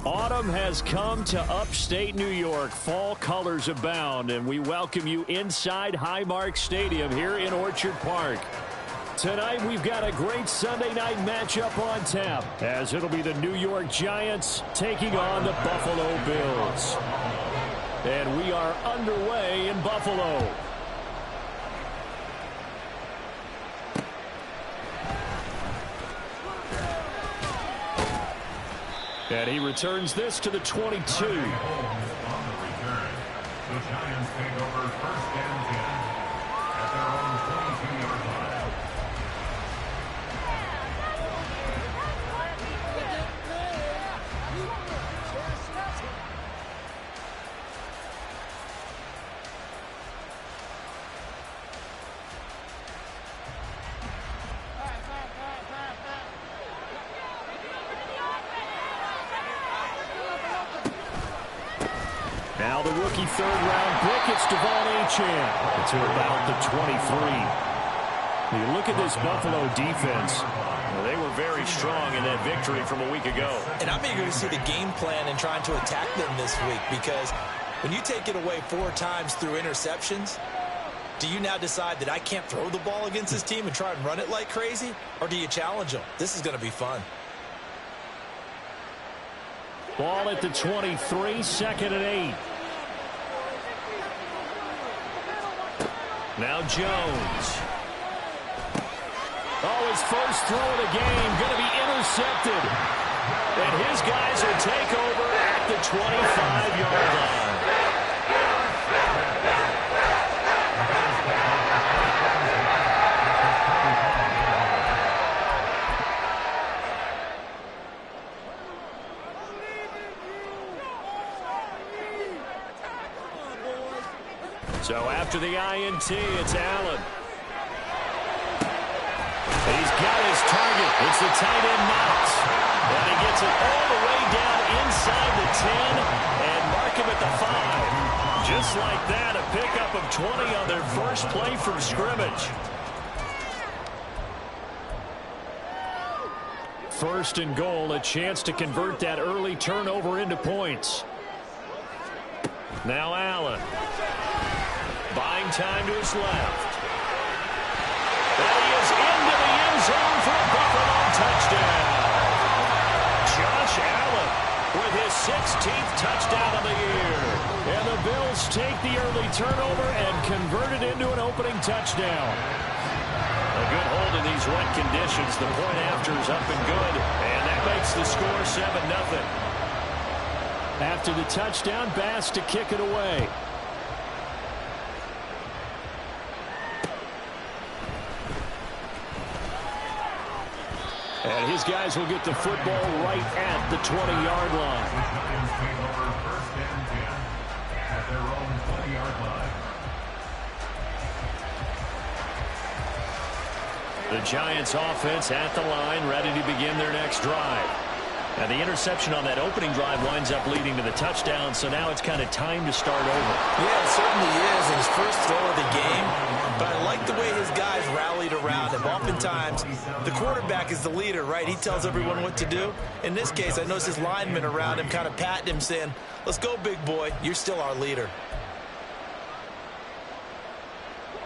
Autumn has come to upstate New York. Fall colors abound, and we welcome you inside Highmark Stadium here in Orchard Park. Tonight, we've got a great Sunday night matchup on tap, as it'll be the New York Giants taking on the Buffalo Bills. And we are underway in Buffalo. And he returns this to the 22. The Giants take over first and 10 at their own 22-yard line. Now the rookie third-round pick, it's Devon Achane to about the 23. You look at this Buffalo defense. Well, they were very strong in that victory from a week ago. And I'm eager to see the game plan and trying to attack them this week, because when you take it away 4 times through interceptions, do you now decide that I can't throw the ball against this team and try and run it like crazy? Or do you challenge them? This is going to be fun. Ball at the 23, 2nd and 8. Now Jones. Oh, his first throw of the game going to be intercepted. And his guys will take over at the 25-yard line. So after the INT, it's Allen. He's got his target. It's the tight end Knox. And he gets it all the way down inside the 10 and mark him at the 5. Just like that, a pickup of 20 on their first play from scrimmage. First and goal, a chance to convert that early turnover into points. Now Allen. Buying time to his left. And he is into the end zone for a Buffalo touchdown. Josh Allen with his 16th touchdown of the year. And the Bills take the early turnover and convert it into an opening touchdown. A good hold in these wet conditions. The point after is up and good. And that makes the score 7-0. After the touchdown, Bass to kick it away. And his guys will get the football right at the 20-yard line. The Giants take over first and 10 at their own 20-yard line. The Giants offense at the line, ready to begin their next drive. And the interception on that opening drive winds up leading to the touchdown, so now it's kind of time to start over. Yeah, it certainly is, in his first throw of the game. But I like the way his guys rallied around him. Oftentimes, the quarterback is the leader, right? He tells everyone what to do. In this case, I noticed his linemen around him kind of patting him, saying, "Let's go, big boy. You're still our leader."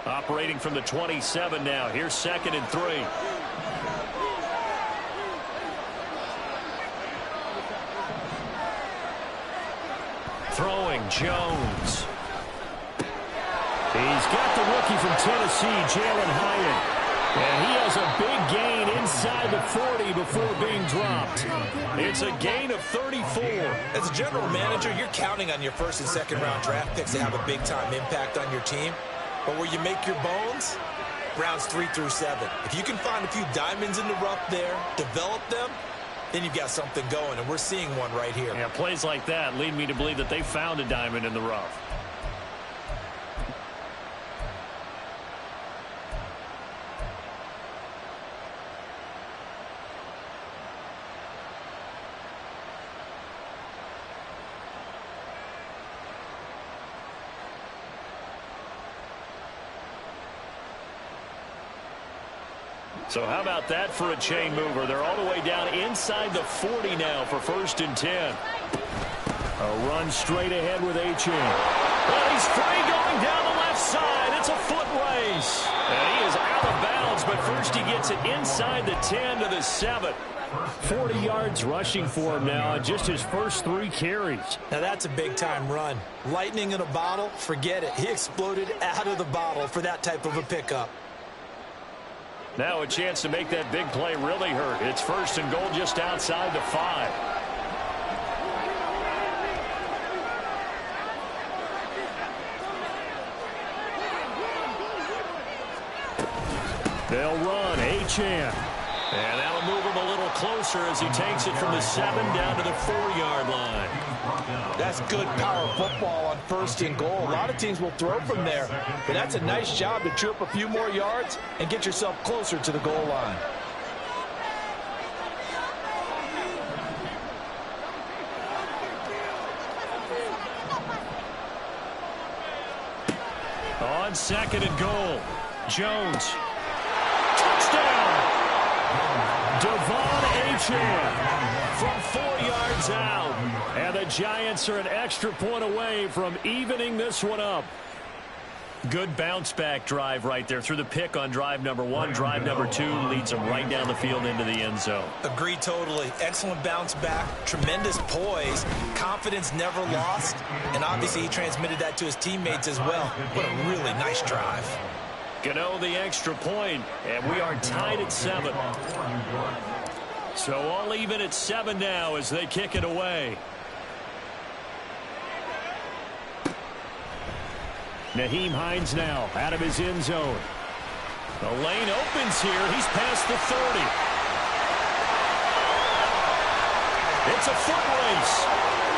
Operating from the 27 now. Here's 2nd and 3. Throwing Jones. He's got the rookie from Tennessee, Jalen Hyatt. And he has a big gain inside the 40 before being dropped. It's a gain of 34. As a general manager, you're counting on your first and second round draft picks to have a big-time impact on your team. But where you make your bones, rounds 3 through 7. If you can find a few diamonds in the rough there, develop them, then you've got something going, and we're seeing one right here. Yeah, plays like that lead me to believe that they found a diamond in the rough. So how about that for a chain mover? They're all the way down inside the 40 now for 1st and 10. A run straight ahead with Achane. Well, he's free going down the left side. It's a foot race. And he is out of bounds, but first he gets it inside the 10 to the 7. 40 yards rushing for him now on just his first 3 carries. Now that's a big-time run. Lightning in a bottle, forget it. He exploded out of the bottle for that type of a pickup. Now a chance to make that big play really hurt. It's 1st and goal just outside the 5. They'll run. Achane. And that'll move him a little closer as he takes it from the 7 down to the 4-yard line. That's good power football on 1st and goal. A lot of teams will throw from there, but that's a nice job to trip a few more yards and get yourself closer to the goal line. On 2nd and goal, Jones. Touchdown! Devon Achane from 4 yards out. And the Giants are an extra point away from evening this one up. Good bounce-back drive right there through the pick on drive number 1. Drive number 2 leads them right down the field into the end zone. Agree totally. Excellent bounce back, tremendous poise, confidence never lost, and obviously he transmitted that to his teammates as well. What a really nice drive. Gano the extra point, and we are tied at 7. So all even at 7 now as they kick it away. Nyheim Hines now out of his end zone. The lane opens here. He's past the 30. It's a foot race.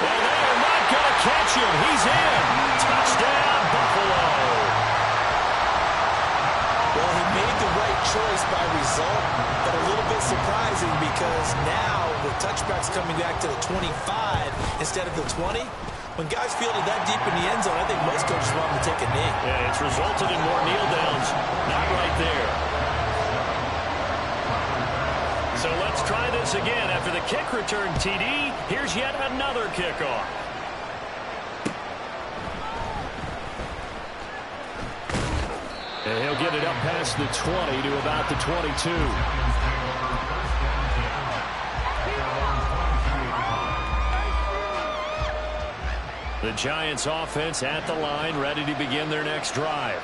And they are not going to catch him. He's in. Touchdown, Buffalo. Well, he made the right choice by result, but a little bit surprising because now with touchbacks coming back to the 25 instead of the 20, when guys field it that deep in the end zone, I think most coaches want them to take a knee. Yeah, it's resulted in more kneel downs. Not right there. So let's try this again. After the kick return TD, here's yet another kickoff. And he'll get it up past the 20 to about the 22. The Giants offense at the line, ready to begin their next drive.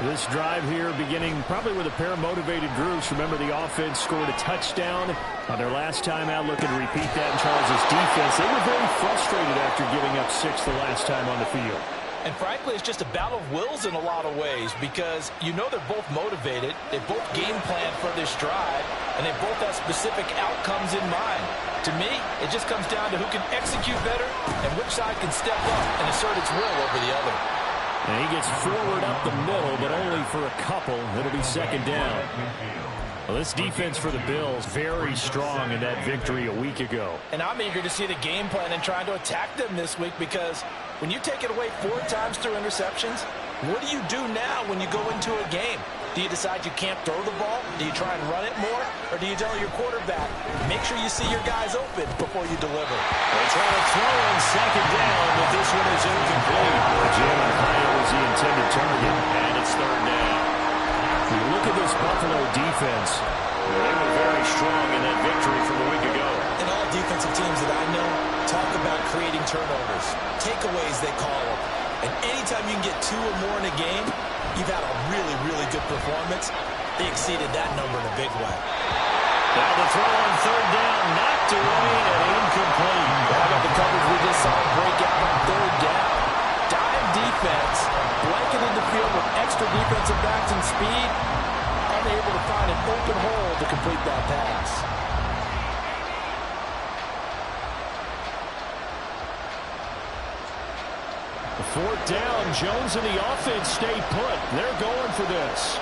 This drive here beginning probably with a pair of motivated groups. Remember, the offense scored a touchdown on their last time out. Looking to repeat that in Charles' defense. They were very frustrated after giving up 6 the last time on the field. And frankly, it's just a battle of wills in a lot of ways because you know they're both motivated. They both game plan for this drive, and they both have specific outcomes in mind. To me, it just comes down to who can execute better and which side can step up and assert its will over the other. And he gets forward up the middle, but only for a couple. It'll be 2nd down. Well, this defense for the Bills, very strong in that victory a week ago. And I'm eager to see the game plan and trying to attack them this week because when you take it away 4 times through interceptions, what do you do now when you go into a game? Do you decide you can't throw the ball? Do you try and run it more? Or do you tell your quarterback, make sure you see your guys open before you deliver? They try to throw on 2nd down, but this one is incomplete. Jalen Hyatt was the intended target, and it's 3rd down. You look at this Buffalo defense. They were very strong in that victory from a week ago. And all defensive teams that I know talk about creating turnovers, takeaways they call them. And anytime you can get 2 or more in a game, you've had a really, really good performance. They exceeded that number in a big way. Now the throw on third down, knocked away and incomplete. How about the coverage we just saw break out on third down? Dime defense, blanketed the field with extra defensive backs and speed, unable to find an open hole to complete that pass. Fourth down, Jones and the offense stay put. They're going for this.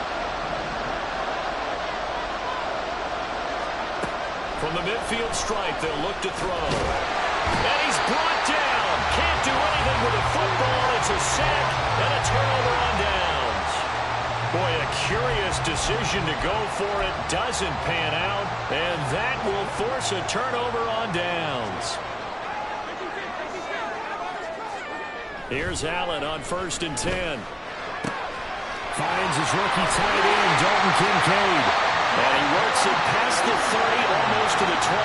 From the midfield stripe, they'll look to throw. And he's brought down. Can't do anything with a football. It's a sack and a turnover on downs. Boy, a curious decision to go for it. Doesn't pan out. And that will force a turnover on downs. Here's Allen on 1st and 10. Finds his rookie tight end, Dalton Kincaid. And he works it past the 30, almost to the 25.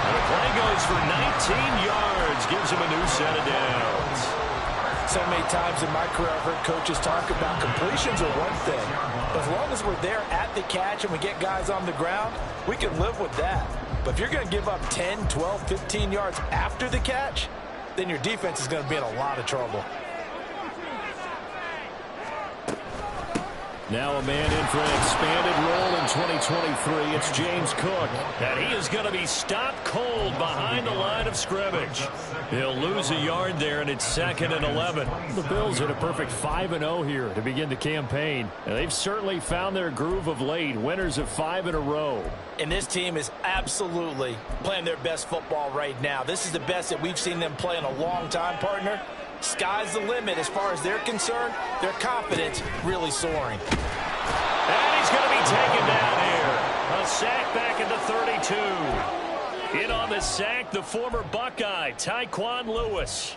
And the play goes for 19 yards, gives him a new set of downs. So many times in my career, I've heard coaches talk about completions are one thing. But as long as we're there at the catch and we get guys on the ground, we can live with that. But if you're going to give up 10, 12, 15 yards after the catch, then your defense is going to be in a lot of trouble. Now a man in for an expanded role in 2023. It's James Cook. And he is going to be stopped cold behind the line of scrimmage. He'll lose a yard there, and it's 2nd and 11. The Bills had a perfect 5-0 here to begin the campaign. And they've certainly found their groove of late. Winners of 5 in a row. And this team is absolutely playing their best football right now. This is the best that we've seen them play in a long time, partner. Sky's the limit as far as they're concerned. Their confidence really soaring. And he's going to be taken down here. A sack back at the 32. In on the sack, the former Buckeye, Tyquan Lewis.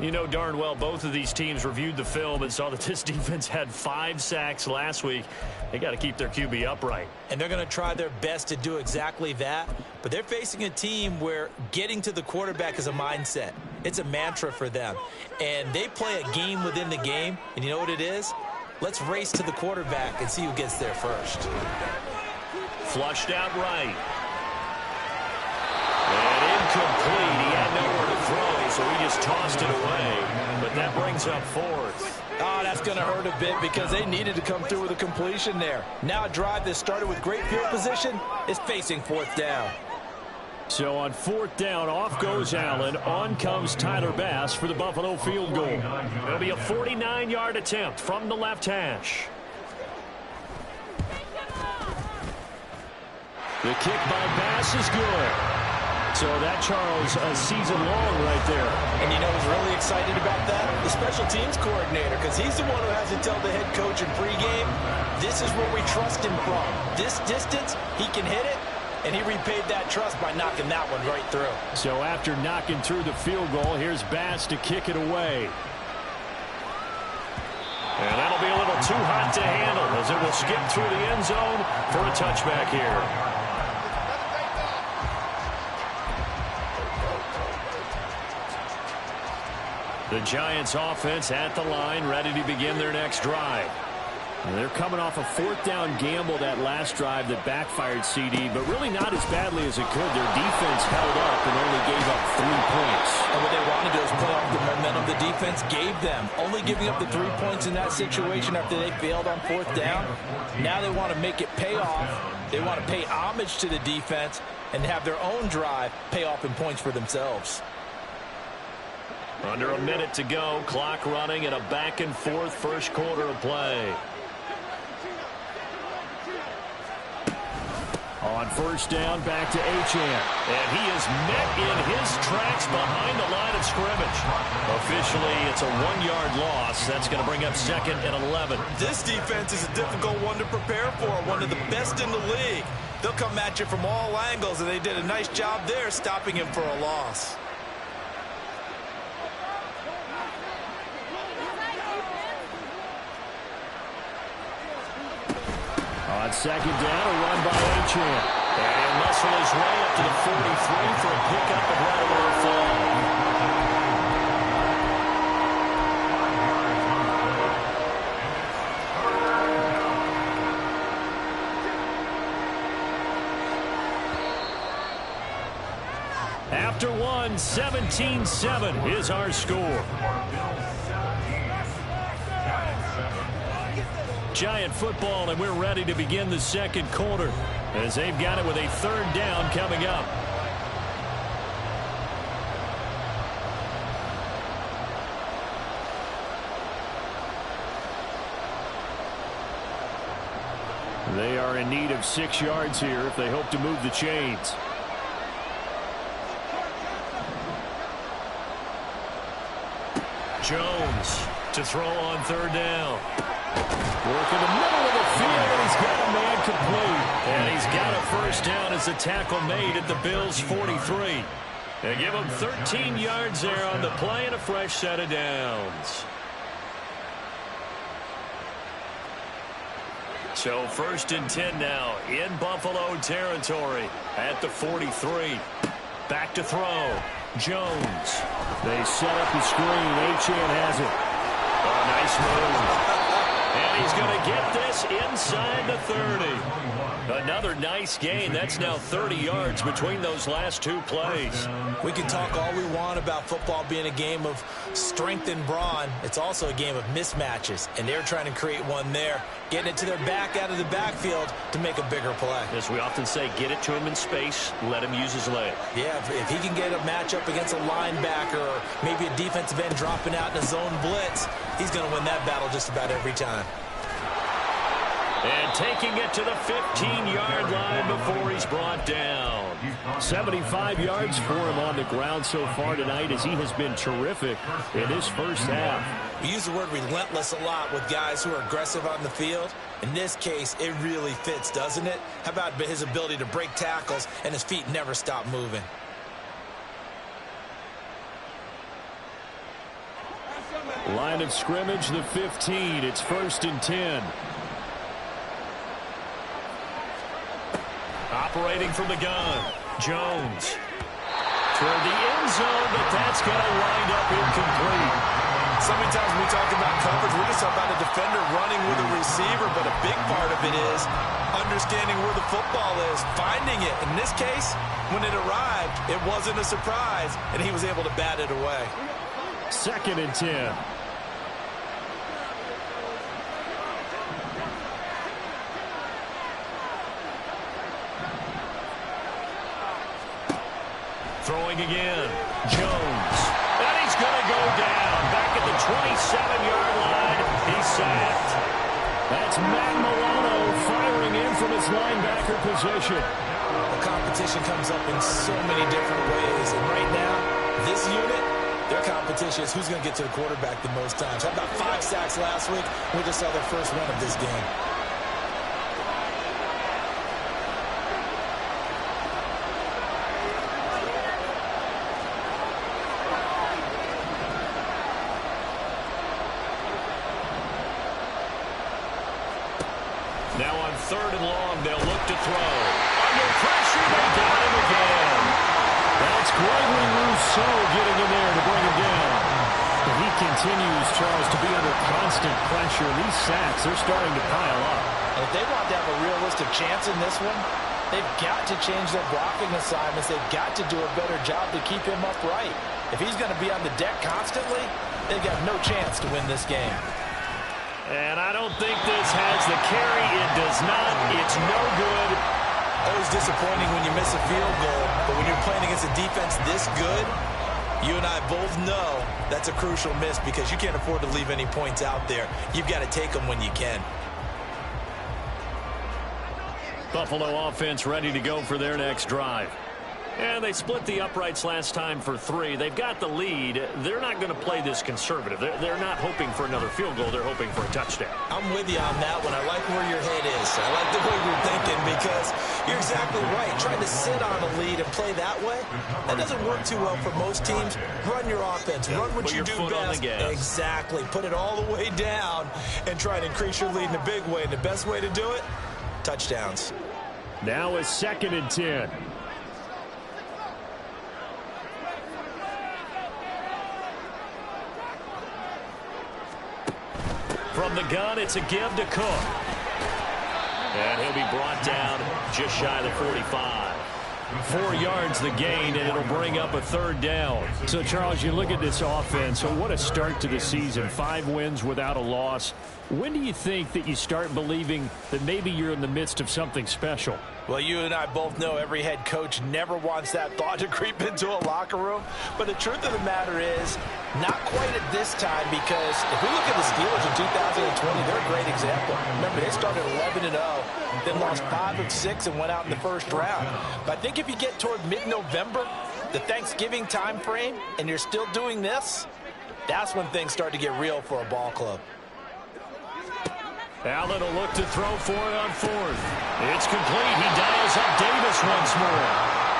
You know darn well both of these teams reviewed the film and saw that this defense had 5 sacks last week. They got to keep their QB upright. And they're going to try their best to do exactly that. But they're facing a team where getting to the quarterback is a mindset. It's a mantra for them. And they play a game within the game. And you know what it is? Let's race to the quarterback and see who gets there first. Flushed out right. And incomplete. He had nowhere to throw, so he just tossed it away. But that brings up 4th. Oh, that's going to hurt a bit because they needed to come through with a completion there. Now a drive that started with great field position is facing 4th down. So on 4th down, off goes Allen. On comes Tyler Bass for the Buffalo field goal. It'll be a 49-yard attempt from the left hash. The kick by Bass is good. So that, Charles, a season long right there. And you know who's really excited about that? The special teams coordinator, because he's the one who has to tell the head coach in pregame, this is where we trust him from. This distance, he can hit it, and he repaid that trust by knocking that one right through. So after knocking through the field goal, here's Bass to kick it away. And that'll be a little too hot to handle as it will skip through the end zone for a touchback here. The Giants offense at the line, ready to begin their next drive. And they're coming off a 4th down gamble that last drive that backfired CD, but really not as badly as it could. Their defense held up and only gave up 3 points. And what they wanted to do is play off the momentum the defense gave them. Only giving up the 3 points in that situation after they failed on 4th down. Now they want to make it pay off. They want to pay homage to the defense and have their own drive pay off in points for themselves. Under a minute to go, clock running, and a back-and-forth first quarter of play. On 1st down, back to Achane. And he is met in his tracks behind the line of scrimmage. Officially, it's a 1-yard loss. That's going to bring up 2nd and 11. This defense is a difficult one to prepare for, one of the best in the league. They'll come at you from all angles, and they did a nice job there stopping him for a loss. On 2nd down, a run by Achane. And he'll muscle his way up to the 43 for a pickup of right over a fall. 17-7 is our score. Giant football, and we're ready to begin the second quarter as they've got it with a third down coming up. They are in need of 6 yards here if they hope to move the chains. Jones to throw on third down. Work in the middle of the field, and he's got a man complete. And he's got a first down as the tackle made at the Bills' 43. They give him 13 yards there on the play and a fresh set of downs. So 1st and 10 now in Buffalo territory at the 43. Back to throw. Jones. They set up the screen. Achane has it. Oh, nice move. And he's going to get this inside the 30. Another nice gain. That's now 30 yards between those last 2 plays. We can talk all we want about football being a game of strength and brawn. It's also a game of mismatches, and they're trying to create one there, getting it to their back out of the backfield to make a bigger play. As we often say, get it to him in space, let him use his leg. Yeah, if he can get a matchup against a linebacker or maybe a defensive end dropping out in a zone blitz, he's going to win that battle just about every time. And taking it to the 15-yard line before he's brought down. 75 yards for him on the ground so far tonight as he has been terrific in his first half. We use the word relentless a lot with guys who are aggressive on the field. In this case, it really fits, doesn't it? How about his ability to break tackles and his feet never stop moving? Line of scrimmage, the 15. It's 1st and 10. Operating from the gun, Jones. Toward the end zone, but that's going to wind up incomplete. So many times when we talk about coverage, we're just talking about a defender running with a receiver, but a big part of it is understanding where the football is, finding it. In this case, when it arrived, it wasn't a surprise, and he was able to bat it away. 2nd and 10. Throwing again, Jones. And he's going to go down. Back at the 27-yard line, he's sacked. That's Matt Milano firing in from his linebacker position. The competition comes up in so many different ways. And right now, this unit, their competition is who's going to get to the quarterback the most times. How about 5 sacks last week? We just saw their first run of this game. Now on 3rd and long, they'll look to throw. Under pressure, they got him again. That's Gregory Rousseau getting in there to bring him down. But he continues, Charles, to be under constant pressure. These sacks, they're starting to pile up. And if they want to have a realistic chance in this one, they've got to change their blocking assignments. They've got to do a better job to keep him upright. If he's going to be on the deck constantly, they've got no chance to win this game. And I don't think this has the carry. It does not. It's no good. Always disappointing when you miss a field goal, but when you're playing against a defense this good, you and I both know that's a crucial miss because you can't afford to leave any points out there. You've got to take them when you can. Buffalo offense ready to go for their next drive. And they split the uprights last time for 3. They've got the lead. They're not going to play this conservative. They're not hoping for another field goal. They're hoping for a touchdown. I'm with you on that one. I like where your head is. I like the way you're thinking because you're exactly right. Trying to sit on a lead and play that way, that doesn't work too well for most teams. Run your offense. Run what you do best. Exactly. Put it all the way down and try and increase your lead in a big way. And the best way to do it, touchdowns. Now is 2nd and 10. From the gun, it's a give to Cook. And he'll be brought down just shy of the 45. 4 yards the gain, and it'll bring up a 3rd down. So, Charles, you look at this offense, so what a start to the season. 5 wins without a loss. When do you think that you start believing that maybe you're in the midst of something special? Well, you and I both know every head coach never wants that thought to creep into a locker room. But the truth of the matter is, not quite at this time, because if we look at the Steelers in 2020, they're a great example. Remember, they started 11-0, then lost 5 of 6 and went out in the first round. But I think if you get toward mid-November, the Thanksgiving time frame, and you're still doing this, that's when things start to get real for a ball club. Allen will look to throw for it on 4th. It's complete. He dials up Davis once more.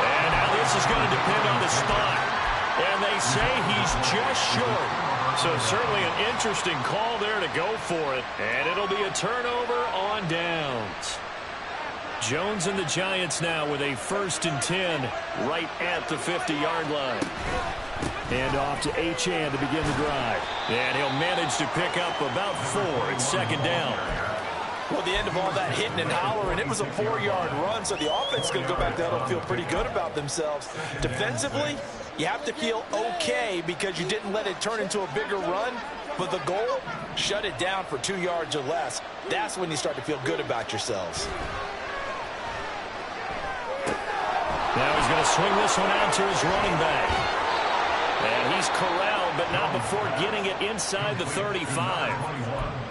And now this is going to depend on the spot. And they say he's just short. So certainly an interesting call there to go for it. And it'll be a turnover on downs. Jones and the Giants now with a 1st and 10 right at the 50-yard line. And off to Achane to begin the drive. And he'll manage to pick up about 4. It's 2nd down. Well, the end of all that hitting and hollering, it was a 4-yard run, so the offense is going to go back there and feel pretty good about themselves. Defensively, you have to feel okay because you didn't let it turn into a bigger run, but the goal, shut it down for 2 yards or less. That's when you start to feel good about yourselves. Now he's going to swing this one out to his running back. And he's corralled, but not before getting it inside the 35.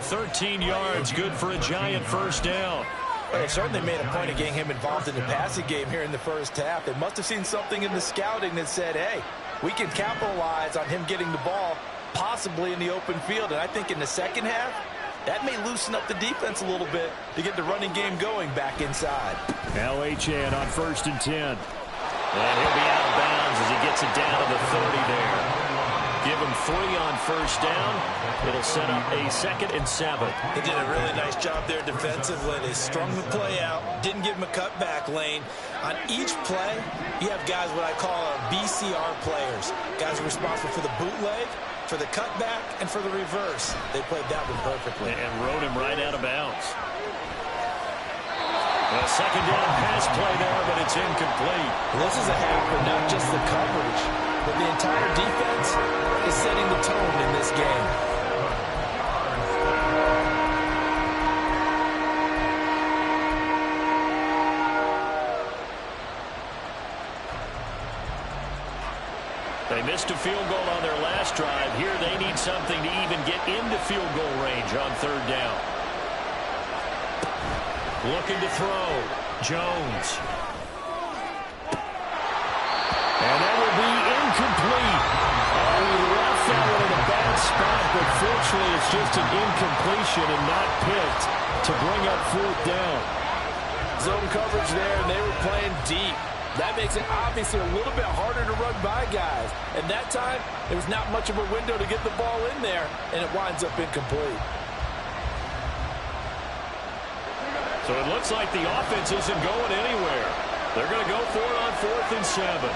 13 yards, good for a Giant 1st down. Well, they certainly made a point of getting him involved in the passing game here in the first half. They must have seen something in the scouting that said, hey, we can capitalize on him getting the ball possibly in the open field. And I think in the second half, that may loosen up the defense a little bit to get the running game going back inside. Now Achane on 1st and 10. And he'll be out of bounds as he gets it down to the 30 there. Give him 3 on 1st down. It'll set up a 2nd and 7. They did a really nice job there defensively. They strung the play out, didn't give him a cutback lane. On each play, you have guys what I call BCR players. Guys are responsible for the bootleg, for the cutback, and for the reverse. They played that one perfectly. And rode him right out of bounds. A 2nd down pass play there, but it's incomplete. This is a half for not just the coverage, but the entire defense is setting the tone in this game. They missed a field goal on their last drive. Here they need something to even get into field goal range on 3rd down. Looking to throw. Jones. And that will be incomplete. Oh, he left that one in a bad spot, but fortunately it's just an incompletion and not picked to bring up 4th down. Zone coverage there, and they were playing deep. That makes it obviously a little bit harder to run by guys. And that time, there was not much of a window to get the ball in there, and it winds up incomplete. So it looks like the offense isn't going anywhere. They're going to go for it on 4th and 7.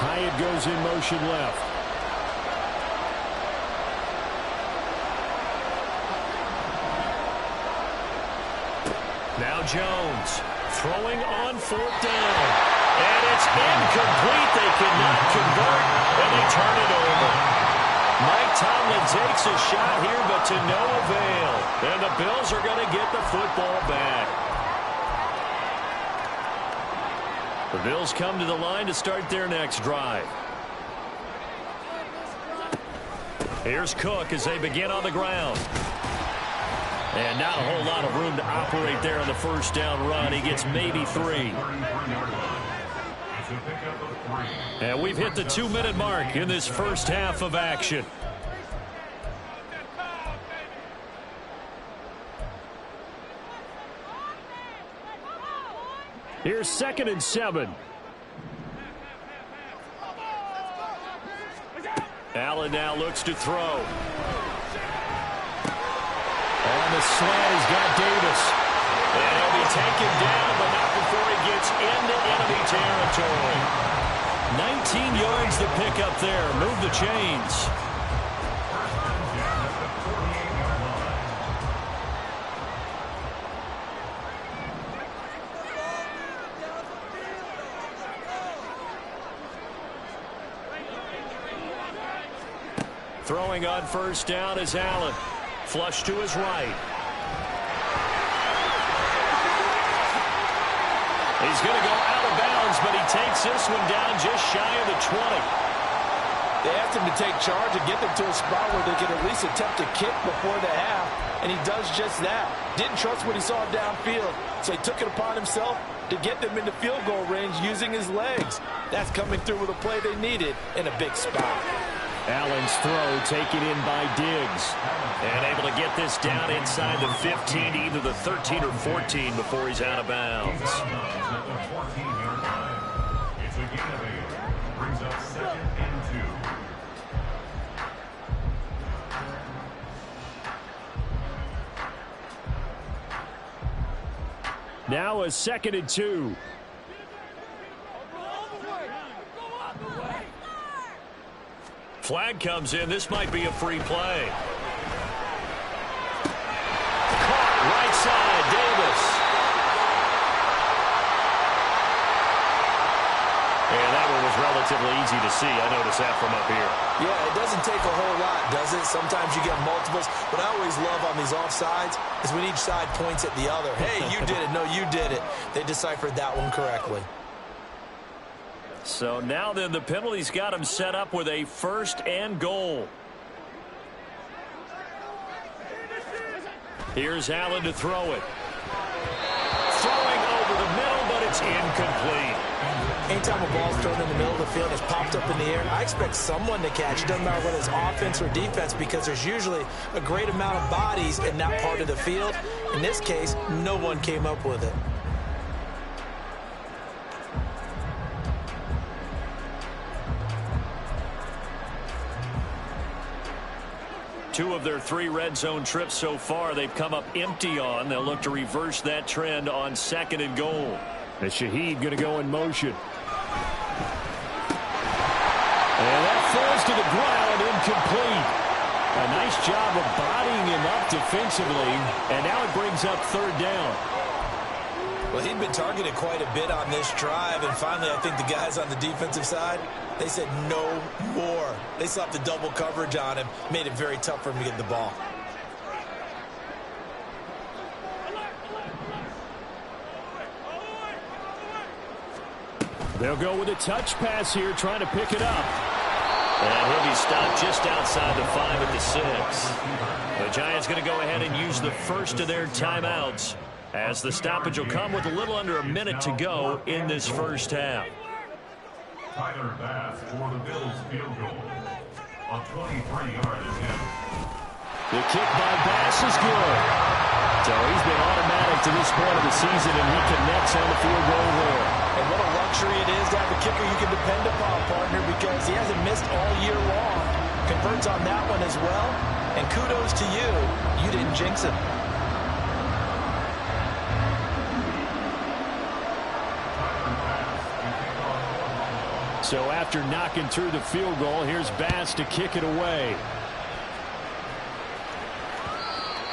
Hyatt goes in motion left. Now Jones throwing on 4th down. And it's incomplete. They cannot convert, and they turn it over. Mike Tomlin takes a shot here, but to no avail. And the Bills are going to get the football back. The Bills come to the line to start their next drive. Here's Cook as they begin on the ground. And not a whole lot of room to operate there on the 1st down run. He gets maybe 3. And we've hit the 2-minute mark in this first half of action. Here's 2nd and 7. Allen now looks to throw. On the slant, he's got Davis. And he'll be taken down, but not before he gets into enemy territory. 19 yards to pick up there. Move the chains. Throwing on first down is Allen. Flush to his right. He's going to go out of bounds, but he takes this one down just shy of the 20. They asked him to take charge and get them to a spot where they could at least attempt to kick before the half, and he does just that. Didn't trust what he saw downfield, so he took it upon himself to get them into field goal range using his legs. That's coming through with a play they needed in a big spot. Allen's throw taken in by Diggs. And able to get this down inside the 15 to either the 13 or 14 before he's out of bounds. It's a gain of 8. Brings up 2nd and 2. Now a 2nd and 2. Flag comes in. This might be a free play. Caught right side, Davis. And that one was relatively easy to see. I noticed that from up here. Yeah, it doesn't take a whole lot, does it? Sometimes you get multiples. What I always love on these offsides is when each side points at the other. Hey, you did it. No, you did it. They deciphered that one correctly. So now then the penalty's got him set up with a 1st and goal. Here's Allen to throw it. Throwing over the middle, but it's incomplete. Anytime a ball's thrown in the middle of the field and it's popped up in the air, I expect someone to catch. It doesn't matter whether it's offense or defense, because there's usually a great amount of bodies in that part of the field. In this case, no one came up with it. Two of their 3 red zone trips so far they've come up empty on. They'll look to reverse that trend on 2nd and goal. And Shaheed going to go in motion. And that falls to the ground, incomplete. A nice job of bodying him up defensively. And now it brings up 3rd down. Well, he'd been targeted quite a bit on this drive, and finally I think the guys on the defensive side, they said no more. They slapped the double coverage on him, made it very tough for him to get the ball. They'll go with a touch pass here, trying to pick it up. And he'll be stopped just outside the 5 at the 6. The Giants going to go ahead and use the first of their timeouts, as the stoppage will come with a little under a minute to go in this first half. Tyler Bass for the Bills field goal. A 23-yard attempt. The kick by Bass is good. So he's been automatic to this point of the season, and he connects on the field goal there. And what a luxury it is to have a kicker you can depend upon, partner, because he hasn't missed all year long. Converts on that one as well. And kudos to you. You didn't jinx him. So after knocking through the field goal, here's Bass to kick it away.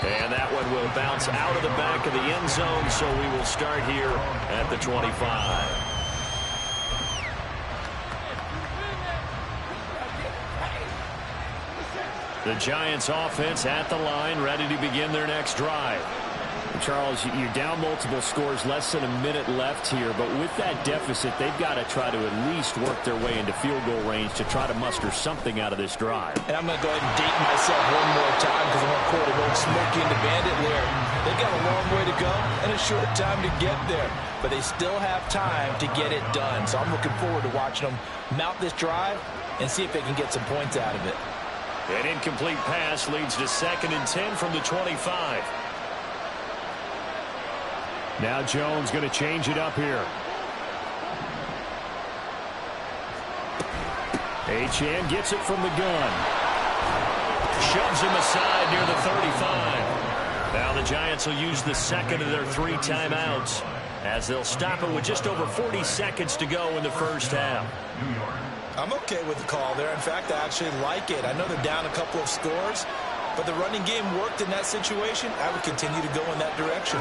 And that one will bounce out of the back of the end zone, so we will start here at the 25. The Giants offense at the line, ready to begin their next drive. Charles, you're down multiple scores, less than a minute left here, but with that deficit, they've got to try to at least work their way into field goal range to try to muster something out of this drive. And I'm going to go ahead and date myself one more time because I'm going to quote an old Smokey and the Bandit lyric. They've got a long way to go and a short time to get there, but they still have time to get it done. So I'm looking forward to watching them mount this drive and see if they can get some points out of it. An incomplete pass leads to 2nd and 10 from the 25. Now Jones going to change it up here. Achane gets it from the gun. Shoves him aside near the 35. Now the Giants will use the 2nd of their 3 timeouts, as they'll stop it with just over 40 seconds to go in the first half. I'm okay with the call there. In fact, I actually like it. I know they're down a couple of scores, but the running game worked in that situation. I would continue to go in that direction.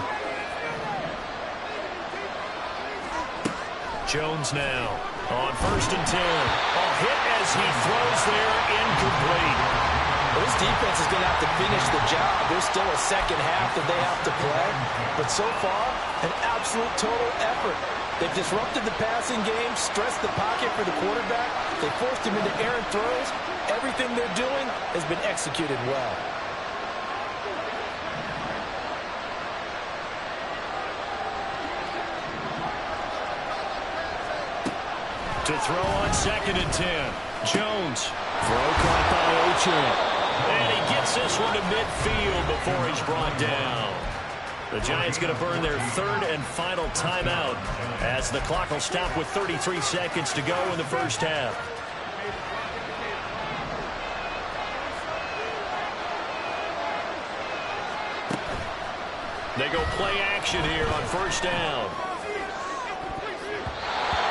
Jones now on 1st and 10. A hit as he throws there, incomplete. Well, this defense is going to have to finish the job. There's still a second half that they have to play. But so far, an absolute total effort. They've disrupted the passing game, stressed the pocket for the quarterback. They forced him into errant throws. Everything they're doing has been executed well. To throw on 2nd and 10. Jones. Throw caught by Achane. And he gets this one to midfield before he's brought down. The Giants going to burn their 3rd and final timeout as the clock will stop with 33 seconds to go in the first half. They go play action here on 1st down.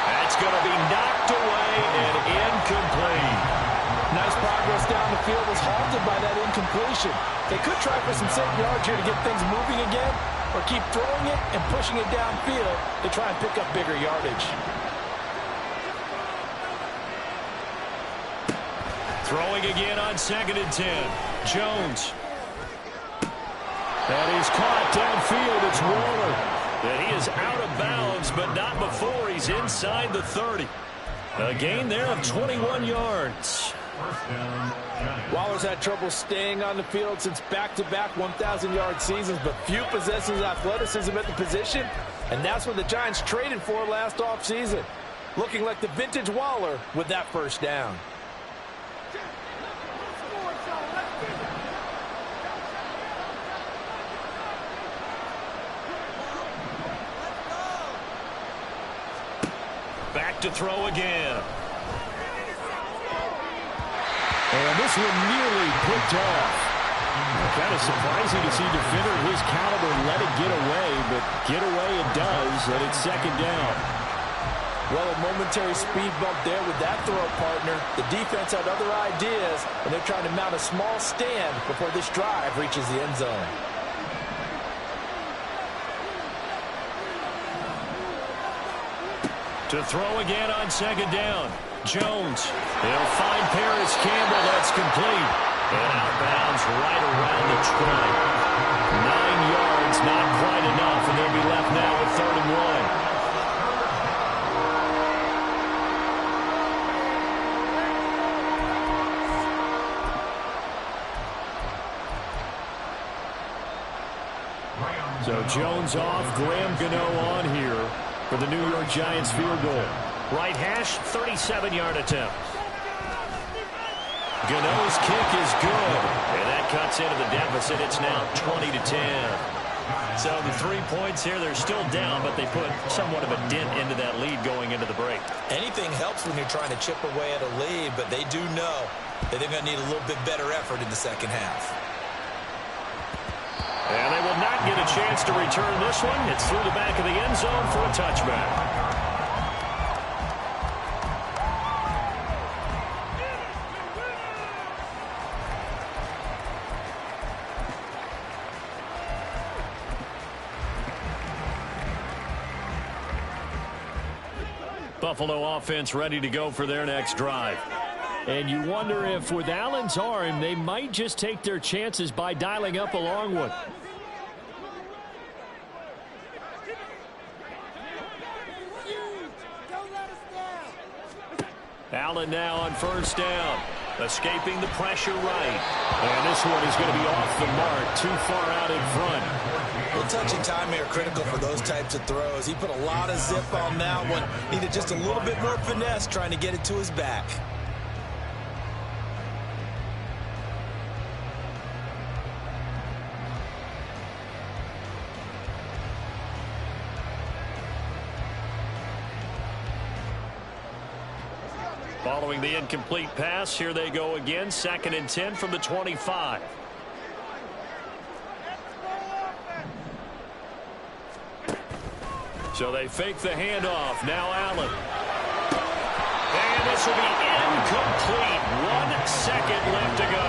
That's going to be knocked away and incomplete. Nice progress down the field was halted by that incompletion. They could try for some safe yards here to get things moving again, or keep throwing it and pushing it downfield to try and pick up bigger yardage. Throwing again on 2nd and 10. Jones. That is caught downfield. It's Waller. And he is out of bounds, but not before he's inside the 30. A gain there of 21 yards. Waller's had trouble staying on the field since back-to-back 1,000-yard seasons, but few possess his athleticism at the position, and that's what the Giants traded for last offseason. Looking like the vintage Waller with that 1st down. Back to throw again. And this one nearly picked off. Kind of surprising to see a defender of his caliber let it get away, but get away it does, and it's 2nd down. Well, a momentary speed bump there with that throw partner. The defense had other ideas, and they're trying to mount a small stand before this drive reaches the end zone. To throw again on 2nd down. Jones. He'll find Paris Campbell. That's complete. And out of bounds right around the 20. 9 yards, not quite enough, and they'll be left now with 3rd and 1. So Jones off, Graham Gano on here for the New York Giants field goal. Right hash, 37-yard attempt. Gano's kick is good, and that cuts into the deficit. It's now 20-10. So the 3 points here, they're still down, but they put somewhat of a dent into that lead going into the break. Anything helps when you're trying to chip away at a lead, but they do know that they're going to need a little bit better effort in the second half. And they will not get a chance to return this one. It's through the back of the end zone for a touchback. Buffalo offense ready to go for their next drive. And you wonder if with Allen's arm, they might just take their chances by dialing up a long one. Allen now on 1st down. Escaping the pressure right. And this one is going to be off the mark. Too far out in front. Well, touch and time here critical for those types of throws. He put a lot of zip on that one. Needed just a little bit more finesse trying to get it to his back. Following the incomplete pass, here they go again. 2nd and 10 from the 25. So they fake the handoff. Now Allen. And this will be incomplete. 1 second left to go.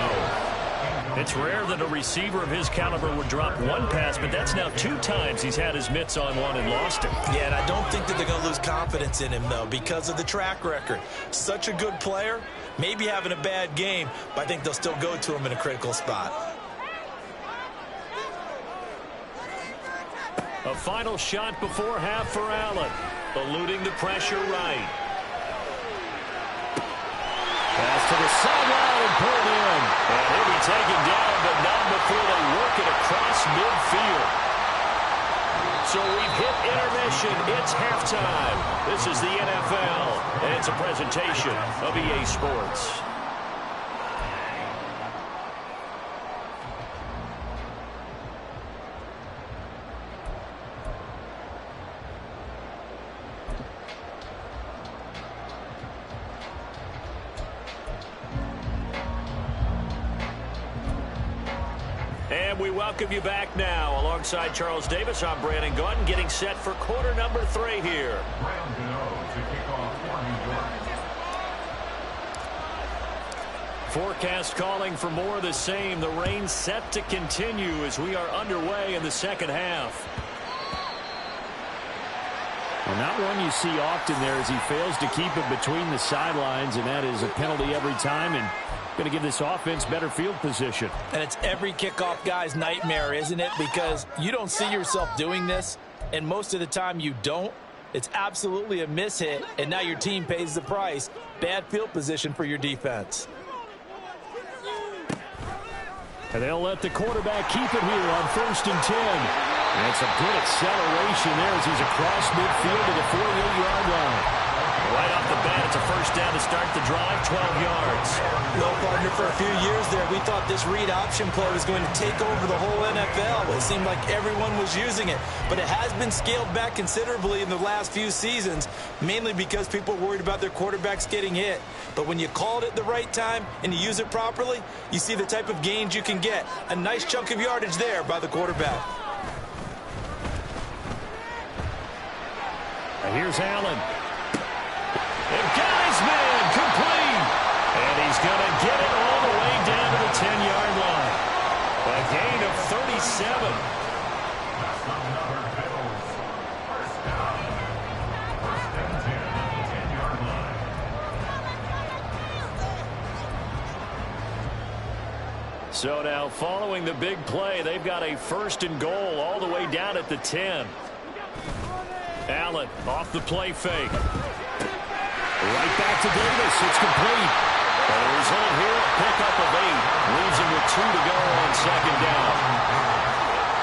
It's rare that a receiver of his caliber would drop one pass, but that's now 2 times he's had his mitts on one and lost it. Yeah, and I don't think that they're going to lose confidence in him, though, because of the track record. Such a good player, maybe having a bad game, but I think they'll still go to him in a critical spot. A final shot before half for Allen. Eluding the pressure right. Pass to the sideline and pulled in. And he'll be taken down, but not before they work it across midfield. So we've hit intermission. It's halftime. This is the NFL, and it's a presentation of EA Sports. And we welcome you back now. Alongside Charles Davis, I'm Brandon Gaudin, getting set for quarter number 3 here. Graham Gano to kick off for New York. Forecast calling for more of the same. The rain set to continue as we are underway in the second half. Well, not one you see often there as he fails to keep it between the sidelines, and that is a penalty every time, and going to give this offense better field position. And it's every kickoff guy's nightmare, isn't it? Because you don't see yourself doing this, and most of the time you don't. It's absolutely a mishit, and now your team pays the price. Bad field position for your defense. And they'll let the quarterback keep it here on 1st and 10. And some good acceleration there as he's across midfield to the 48-yard line. Right off the bat, it's a first down to start the drive, 12 yards. Well, partner, for a few years there, we thought this read option play was going to take over the whole NFL. It seemed like everyone was using it. But it has been scaled back considerably in the last few seasons, mainly because people are worried about their quarterbacks getting hit. But when you call it at the right time and you use it properly, you see the type of gains you can get. A nice chunk of yardage there by the quarterback. And here's Allen. And got his man complete. And he's going to get it all the way down to the 10-yard line. A gain of 37. That's another Bills. First down. First and 10 at the 10-yard line. So now following the big play, they've got a 1st and goal all the way down at the 10. Allen off the play fake. Right back to Davis. It's complete. And the result here, a pickup of 8. Leaves him with 2 to go on 2nd down.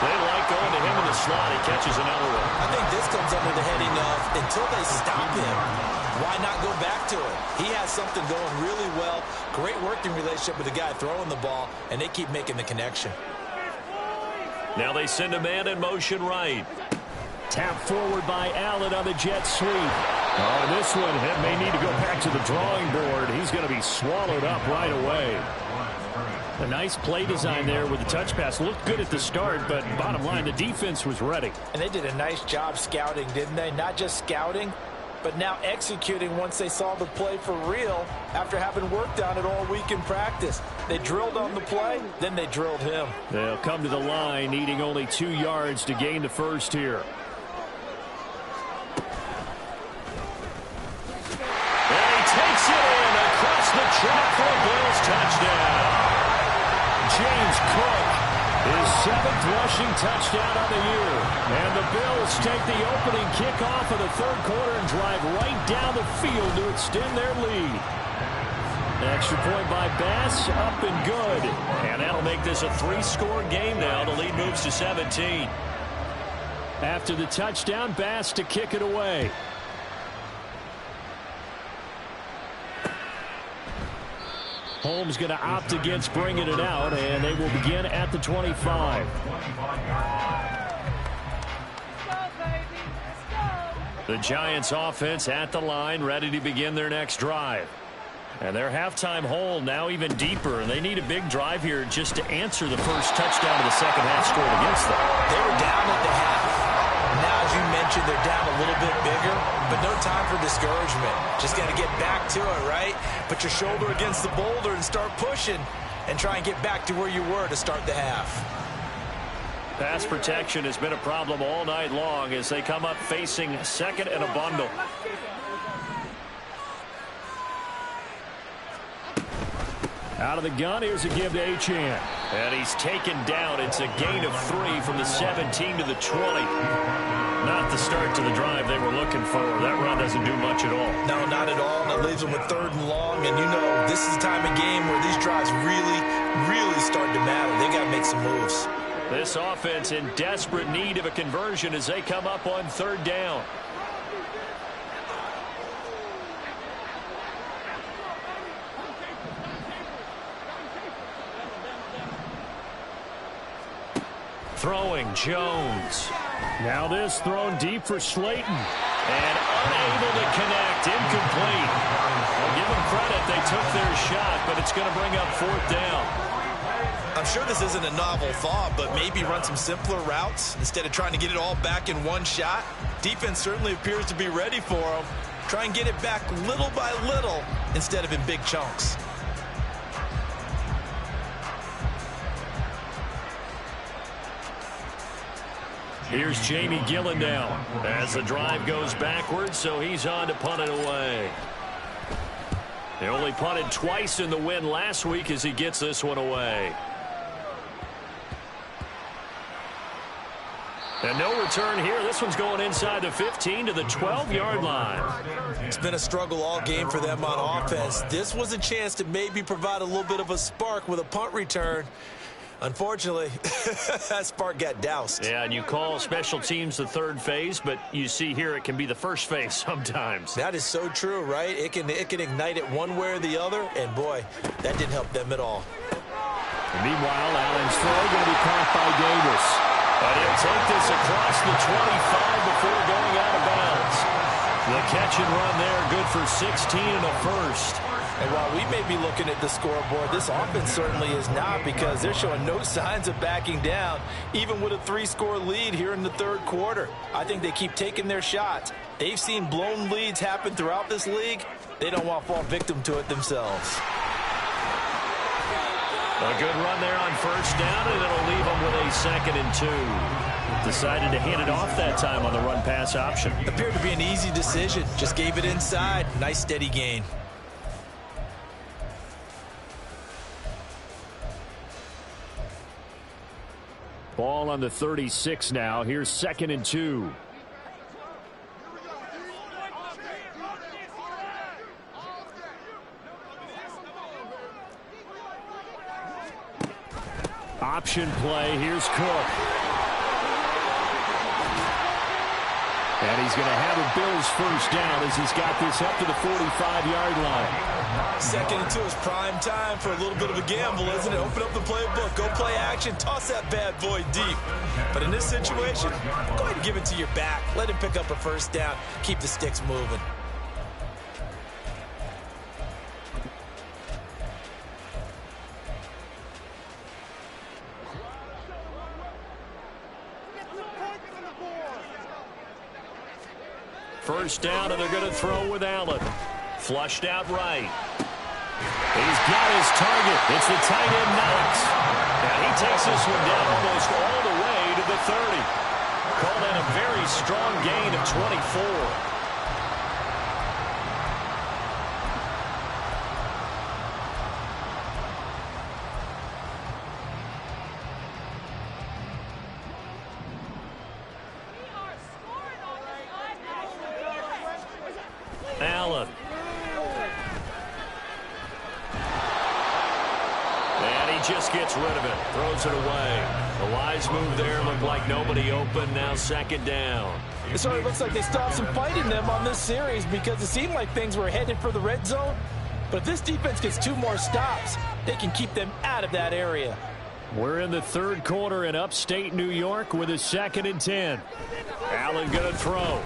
They like going to him in the slot. He catches another one. I think this comes under the heading of until they stop him, why not go back to it? He has something going really well. Great working relationship with the guy throwing the ball, and they keep making the connection. Now they send a man in motion right. Tap forward by Allen on the jet sweep. Oh, this one may need to go back to the drawing board. He's going to be swallowed up right away. A nice play design there with the touch pass. Looked good at the start, but bottom line, the defense was ready. And they did a nice job scouting, didn't they? Not just scouting, but now executing once they saw the play for real after having worked on it all week in practice. They drilled on the play, then they drilled him. They'll come to the line, needing only 2 yards to gain the first here. Takes it in across the track for a Bills touchdown. James Cook, his 7th rushing touchdown on the year. And the Bills take the opening kickoff of the 3rd quarter and drive right down the field to extend their lead. Extra point by Bass, up and good. And that'll make this a 3-score game now. The lead moves to 17. After the touchdown, Bass to kick it away. Holmes going to opt against bringing it out, and they will begin at the 25. The Giants offense at the line, ready to begin their next drive. And their halftime hole now even deeper, and they need a big drive here just to answer the first touchdown of the second half scored against them. They were down at the half. Now, as you mentioned, they're down a little bit bigger, but no time for discouragement. Just got to get back to it, right? Put your shoulder against the boulder and start pushing and try and get back to where you were to start the half. Pass protection has been a problem all night long as they come up facing 2nd and a bundle. Out of the gun, here's a give to Achane. And he's taken down. It's a gain of 3 from the 17 to the 20. Not the start to the drive they were looking for. That run doesn't do much at all. No, not at all. And it leaves them with 3rd and long. And you know, this is the time of game where these drives really start to matter. They got to make some moves. This offense in desperate need of a conversion as they come up on 3rd down. Throwing Jones. Now this thrown deep for Slayton. And unable to connect. Incomplete. I'll give them credit. They took their shot, but it's going to bring up 4th down. I'm sure this isn't a novel thought, but maybe run some simpler routes instead of trying to get it all back in one shot. Defense certainly appears to be ready for them. Try and get it back little by little instead of in big chunks. Here's Jamie Gillen now as the drive goes backwards, so he's on to punt it away. They only punted twice in the win last week as he gets this one away. And no return here. This one's going inside the 15 to the 12-yard line. It's been a struggle all game for them on offense. This was a chance to maybe provide a little bit of a spark with a punt return. Unfortunately, that spark got doused. Yeah, and you call special teams the 3rd phase, but you see here it can be the 1st phase sometimes. That is so true, right? It can ignite it one way or the other, and boy, that didn't help them at all. And meanwhile, Allen's throw going to be caught by Davis. And he'll take this across the 25 before going out of bounds. The catch and run there, good for 16 and a first. And while we may be looking at the scoreboard, this offense certainly is not, because they're showing no signs of backing down, even with a 3-score lead here in the 3rd quarter. I think they keep taking their shots. They've seen blown leads happen throughout this league. They don't want to fall victim to it themselves. A good run there on 1st down, and it'll leave them with a 2nd and 2. Decided to hand it off that time on the run-pass option. Appeared to be an easy decision. Just gave it inside. Nice steady gain. Ball on the 36 now. Here's 2nd and 2. Option play. Here's Cook. And he's going to have a Bills 1st down as he's got this up to the 45-yard line. 2nd and 2 is prime time for a little bit of a gamble, isn't it? Open up the playbook, go play action, toss that bad boy deep. But in this situation, go ahead and give it to your back. Let him pick up a 1st down. Keep the sticks moving. First down, and they're going to throw with Allen. Flushed out right. He's got his target. It's the tight end, Knox. And he takes this one down almost all the way to the 30. Call that a very strong gain of 24. Allen. And he just gets rid of it. Throws it away. The wise move there. Looked like nobody open. Now 2nd down. It sort of looks like they stopped some fight in them on this series, because it seemed like things were headed for the red zone. But if this defense gets 2 more stops, they can keep them out of that area. We're in the 3rd quarter in upstate New York with a 2nd and 10. Allen going to throw.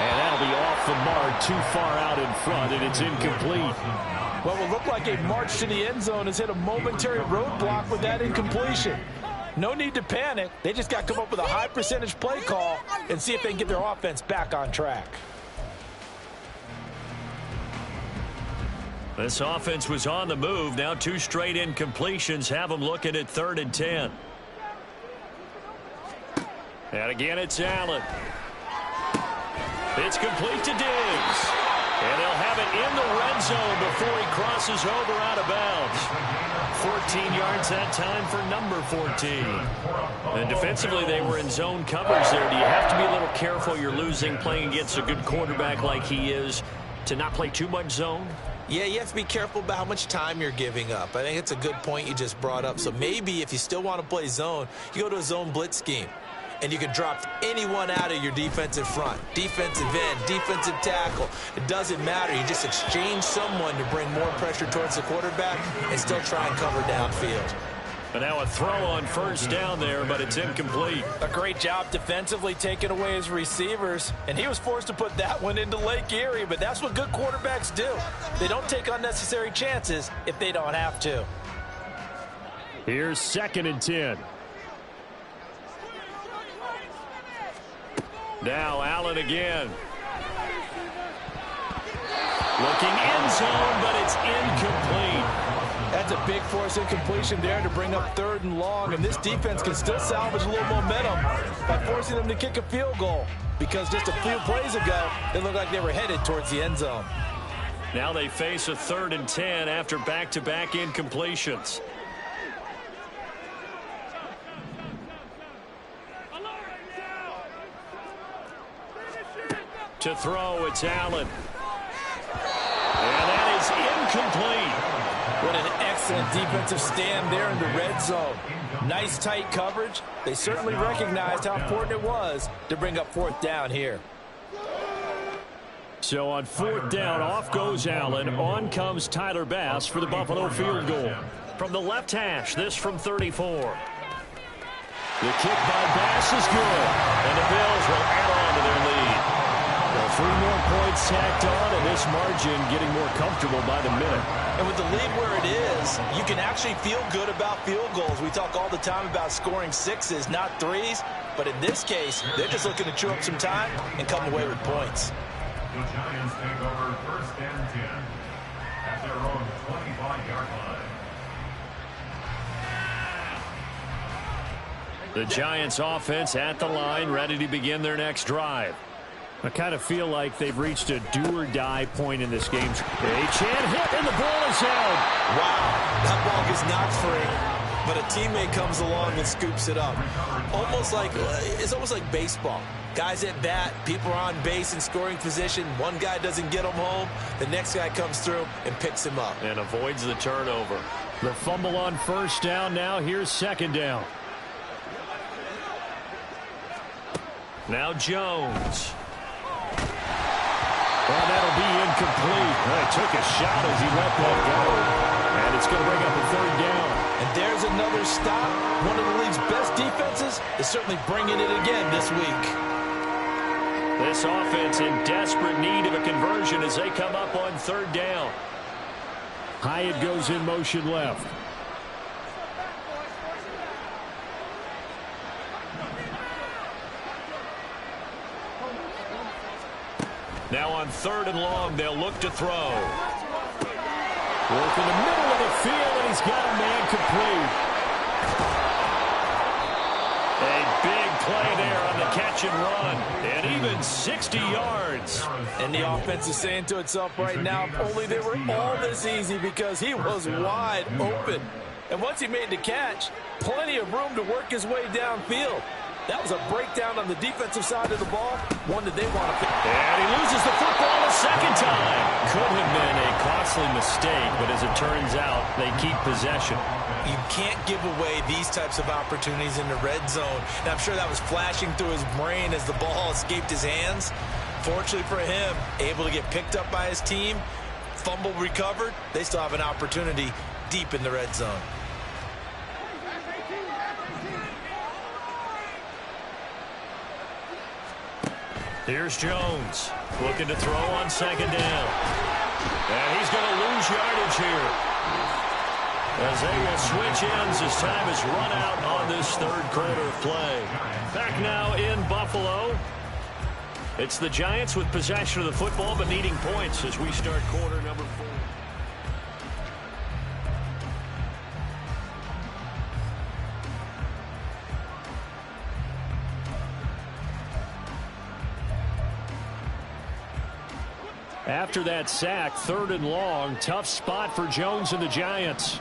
And that'll be off the mark, too far out in front, and it's incomplete. What will look like a march to the end zone has hit a momentary roadblock with that incompletion. No need to panic. They just got to come up with a high percentage play call and see if they can get their offense back on track. This offense was on the move. Now 2 straight incompletions have them looking at 3rd and 10. And again, it's Allen. It's complete to Diggs. And they'll have it in the red zone before he crosses over out of bounds. 14 yards that time for number 14. And defensively, they were in zone coverage there. Do you have to be a little careful? You're losing playing against a good quarterback like he is to not play too much zone? Yeah, you have to be careful about how much time you're giving up. I think it's a good point you just brought up. So maybe if you still want to play zone, you go to a zone blitz scheme. And you can drop anyone out of your defensive front. Defensive end, defensive tackle. It doesn't matter. You just exchange someone to bring more pressure towards the quarterback and still try and cover downfield. And now a throw on first down there, but it's incomplete. A great job defensively taking away his receivers. And he was forced to put that one into Lake Erie. But that's what good quarterbacks do. They don't take unnecessary chances if they don't have to. Here's 2nd and 10. Now Allen again. Looking end zone, but it's incomplete. That's a big force incompletion there to bring up 3rd and long. And this defense can still salvage a little momentum by forcing them to kick a field goal. Because just a few plays ago, they looked like they were headed towards the end zone. Now they face a 3rd and 10 after back-to-back incompletions. To throw, it's Allen. And that is incomplete. What an excellent defensive stand there in the red zone. Nice tight coverage. They certainly recognized how important it was to bring up 4th down here. So on 4th down, off goes Allen. On comes Tyler Bass for the Buffalo field goal. From the left hash, this from 34. The kick by Bass is good. And the Bills will add on to their lead. 3 more points tacked on, and this margin getting more comfortable by the minute. And with the lead where it is, you can actually feel good about field goals. We talk all the time about scoring 6s, not 3s. But in this case, they're just looking to chew up some time and come away with points. The Giants take over 1st and 10 at their own 25-yard line. The Giants offense at the line, ready to begin their next drive. I kind of feel like they've reached a do-or-die point in this game. Achane hit, and the ball is held. Wow, that ball gets knocked free, but a teammate comes along and scoops it up. It's almost like baseball. Guys at bat, people are on base in scoring position. One guy doesn't get him home. The next guy comes through and picks him up. And avoids the turnover. The fumble on first down now. Here's 2nd down. Now Jones. Well, that'll be incomplete. He took a shot as he let that go. And it's going to bring up a 3rd down. And there's another stop. One of the league's best defenses is certainly bringing it again this week. This offense in desperate need of a conversion as they come up on 3rd down. Hyatt goes in motion left. Now on 3rd and long, they'll look to throw. Work in the middle of the field, and he's got a man complete. A big play there on the catch and run. And even 60 yards. And the offense is saying to itself right now, if only they were all this easy, because he was wide open. And once he made the catch, plenty of room to work his way downfield. That was a breakdown on the defensive side of the ball, one that they want to pick. And he loses the football a 2nd time. Could have been a costly mistake, but as it turns out, they keep possession. You can't give away these types of opportunities in the red zone. And I'm sure that was flashing through his brain as the ball escaped his hands. Fortunately for him, able to get picked up by his team, fumble recovered. They still have an opportunity deep in the red zone. Here's Jones looking to throw on 2nd down. And he's going to lose yardage here. As they will switch ends as time is run out on this 3rd quarter of play. Back now in Buffalo. It's the Giants with possession of the football but needing points as we start quarter number 4. After that sack, 3rd and long. Tough spot for Jones and the Giants.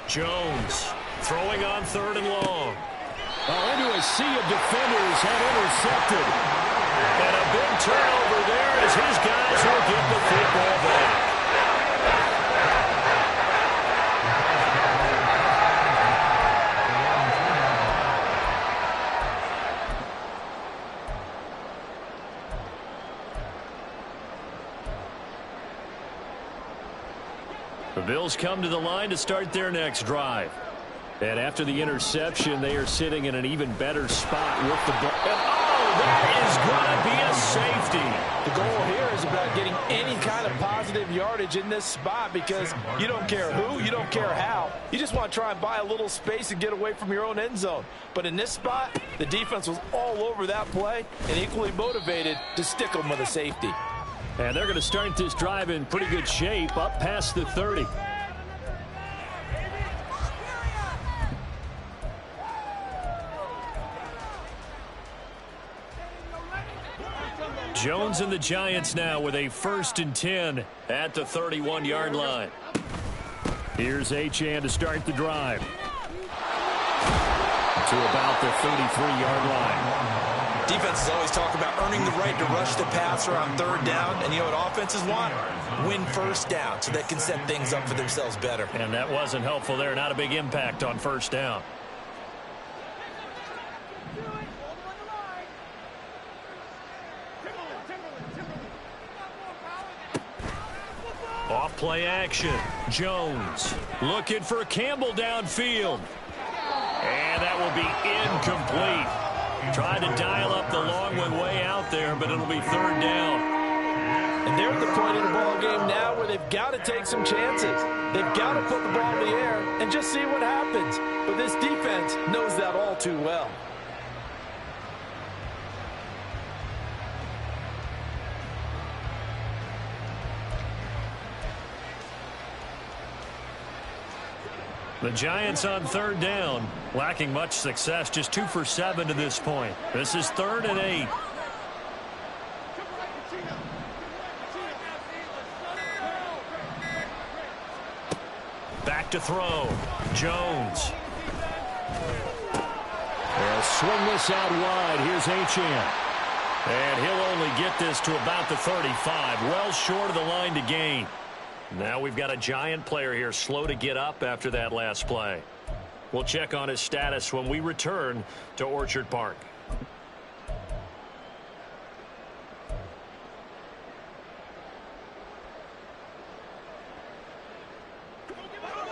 Jones throwing on 3rd and long. Into a sea of defenders and intercepted. And a big turnover there as his guys will get the football back. The Bills come to the line to start their next drive. And after the interception, they are sitting in an even better spot with the ball. Oh, that is going to be a safety. The goal here is about getting any kind of positive yardage in this spot because you don't care who, you don't care how. You just want to try and buy a little space and get away from your own end zone. But in this spot, the defense was all over that play and equally motivated to stick them with a safety. And they're going to start this drive in pretty good shape, up past the 30. Jones and the Giants now with a 1st and 10 at the 31-yard line. Here's Achane to start the drive. To about the 33-yard line. Defenses always talk about earning the right to rush the passer on 3rd down. And you know what offenses want? Win 1st down so they can set things up for themselves better. And that wasn't helpful there. Not a big impact on 1st down. Off play action. Jones looking for Campbell downfield. And that will be incomplete. Tried to dial up the long one way out there, but it'll be 3rd down. And they're at the point in the ball game now where they've got to take some chances. They've got to put the ball in the air and just see what happens. But this defense knows that all too well. The Giants on 3rd down, lacking much success, just 2 for 7 to this point. This is 3rd and 8. Back to throw. Jones. They'll swing this out wide. Here's Achane. And he'll only get this to about the 35, well short of the line to gain. Now we've got a Giant player here slow to get up after that last play. We'll check on his status when we return to Orchard Park.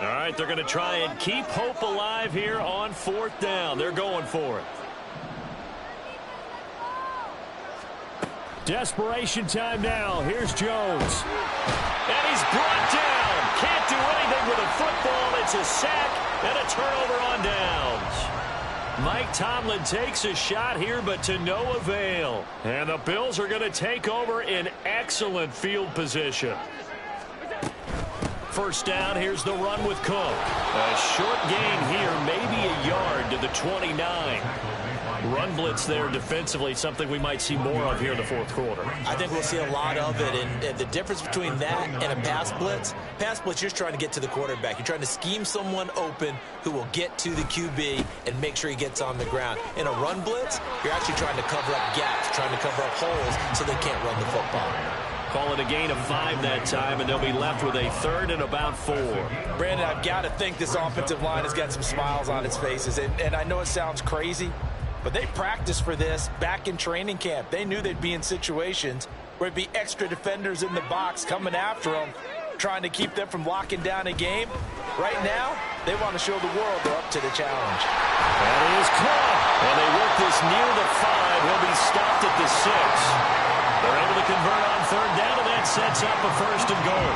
All right, they're going to try and keep hope alive here on 4th down. They're going for it. Desperation time now. Here's Jones. And he's brought down. Can't do anything with a football. It's a sack and a turnover on downs. Mike Tomlin takes a shot here, but to no avail. And the Bills are going to take over in excellent field position. 1st down, here's the run with Cook. A short gain here, maybe a yard to the 29. Run blitz there defensively, something we might see more of here in the 4th quarter. I think we'll see a lot of it, and the difference between that and a pass blitz, you're trying to get to the quarterback. You're trying to scheme someone open who will get to the QB and make sure he gets on the ground. In a run blitz, you're actually trying to cover up gaps, trying to cover up holes so they can't run the football. Call it a gain of 5 that time, and they'll be left with a 3rd and about 4. Brandon, I've got to think this offensive line has got some smiles on its faces, and I know it sounds crazy, but they practiced for this back in training camp. They knew they'd be in situations where it'd be extra defenders in the box coming after them, trying to keep them from locking down a game. Right now, they want to show the world they're up to the challenge. That is caught. And they work this near the 5. He'll be stopped at the 6. They're able to convert on 3rd down, and that sets up a 1st and goal.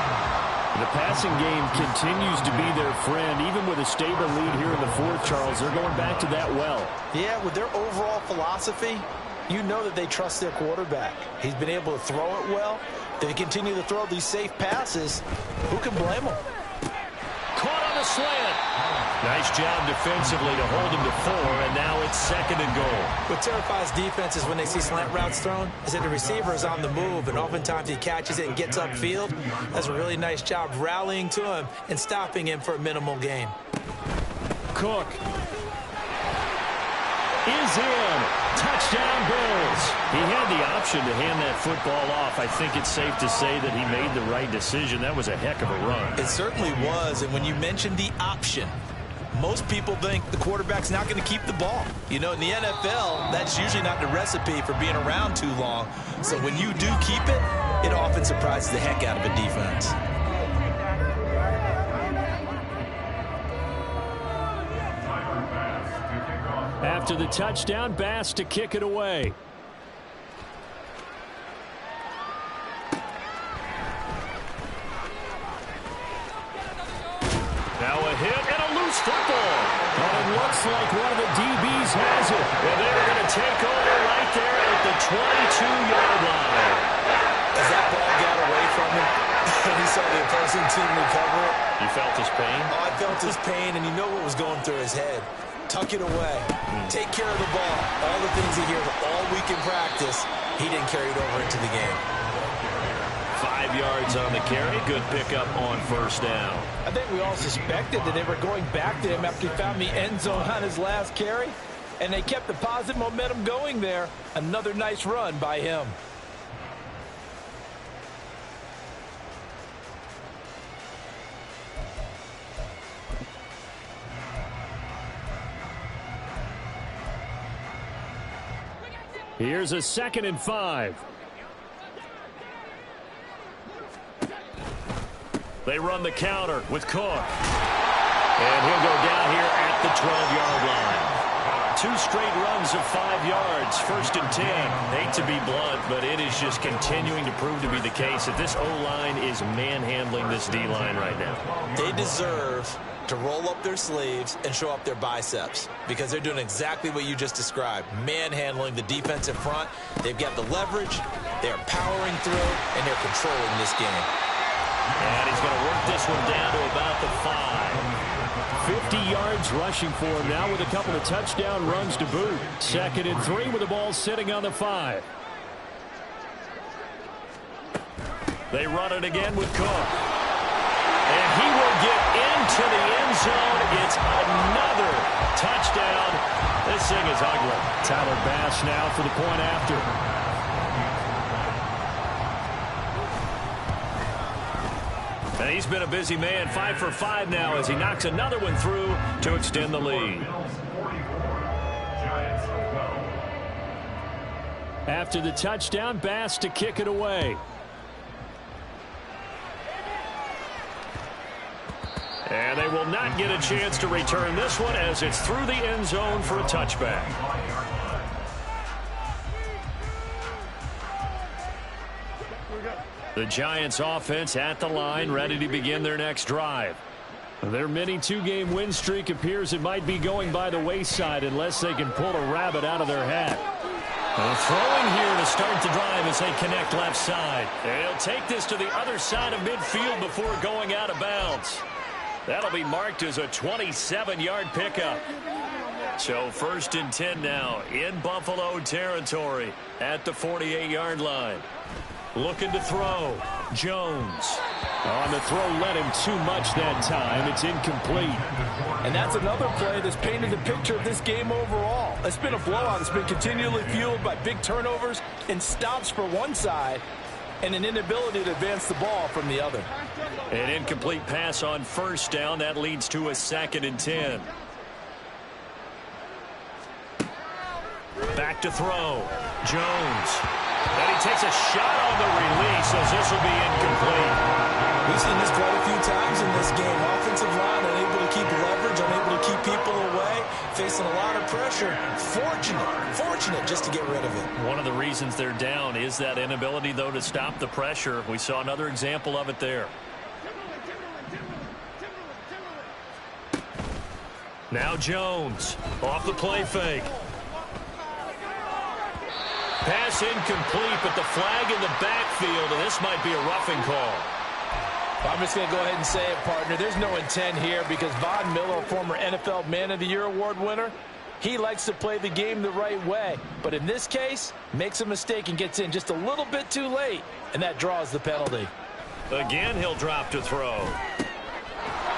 The passing game continues to be their friend. Even with a stable lead here in the 4th, Charles, they're going back to that well. Yeah, with their overall philosophy, you know that they trust their quarterback. He's been able to throw it well. They continue to throw these safe passes. Who can blame them? Caught on a slant. Nice job defensively to hold him to 4, and now it's 2nd and goal. What terrifies defenses when they see slant routes thrown is that the receiver is on the move, and oftentimes he catches it and gets upfield. Does a really nice job rallying to him and stopping him for a minimal gain. Cook is in. Touchdown, Bills. He had the option to hand that football off. I think it's safe to say that he made the right decision. That was a heck of a run. It certainly was, and when you mentioned the option, most people think the quarterback's not going to keep the ball. You know, in the NFL, that's usually not the recipe for being around too long. So when you do keep it, it often surprises the heck out of a defense. After the touchdown, Bass to kick it away. Now a hit and a loose football. And it looks like one of the DBs has it. And they're going to take over right there at the 22-yard line. As that ball got away from him, and he saw the opposing team recover it. You felt his pain? Oh, I felt his pain, and you know what was going through his head. Tuck it away. Take care of the ball. All the things he hears all week in practice, he didn't carry it over into the game. 5 yards on the carry. Good pickup on 1st down. I think we all suspected that they were going back to him after he found the end zone on his last carry, and they kept the positive momentum going there. Another nice run by him. Here's a 2nd and 5. They run the counter with Cook. And he'll go down here at the 12-yard line. 2 straight runs of 5 yards. 1st and 10. Hate to be blunt, but it is just continuing to prove to be the case that this O-line is manhandling this D-line right now. They deserve to roll up their sleeves and show up their biceps because they're doing exactly what you just described, manhandling the defensive front. They've got the leverage, they're powering through, and they're controlling this game. And he's going to work this one down to about the 5. 50 yards rushing for him now with a couple of touchdown runs to boot. 2nd and 3 with the ball sitting on the 5. They run it again with Cook. And he will get into the end zone. It's another touchdown. This thing is ugly. Tyler Bass now for the point after. And he's been a busy man. 5 for 5 now as he knocks another one through to extend the lead. After the touchdown, Bass to kick it away. And they will not get a chance to return this one as it's through the end zone for a touchback. The Giants offense at the line, ready to begin their next drive. Their mini 2-game win streak appears it might be going by the wayside unless they can pull a rabbit out of their hat. Throwing here to start the drive as they connect left side. And he'll take this to the other side of midfield before going out of bounds. That'll be marked as a 27-yard pickup. So 1st and 10 now in Buffalo territory at the 48-yard line. Looking to throw. Jones. On the throw, led him too much that time. It's incomplete. And that's another play that's painted the picture of this game overall. It's been a blowout. It's been continually fueled by big turnovers and stops for one side and an inability to advance the ball from the other. An incomplete pass on 1st down. That leads to a 2nd and 10. Back to throw. Jones. And he takes a shot on the release as this will be incomplete. We've seen this quite a few times in this game. Offensive line unable to keep leverage, unable to keep people away, facing a lot of pressure. Fortunate just to get rid of it. One of the reasons they're down is that inability, though, to stop the pressure. We saw another example of it there. Now Jones off the play fake. Pass incomplete, but the flag in the backfield, and this might be a roughing call. I'm just going to go ahead and say it, partner. There's no intent here because Von Miller, former NFL Man of the Year award winner, he likes to play the game the right way. But in this case, makes a mistake and gets in just a little bit too late, and that draws the penalty. Again, he'll drop to throw.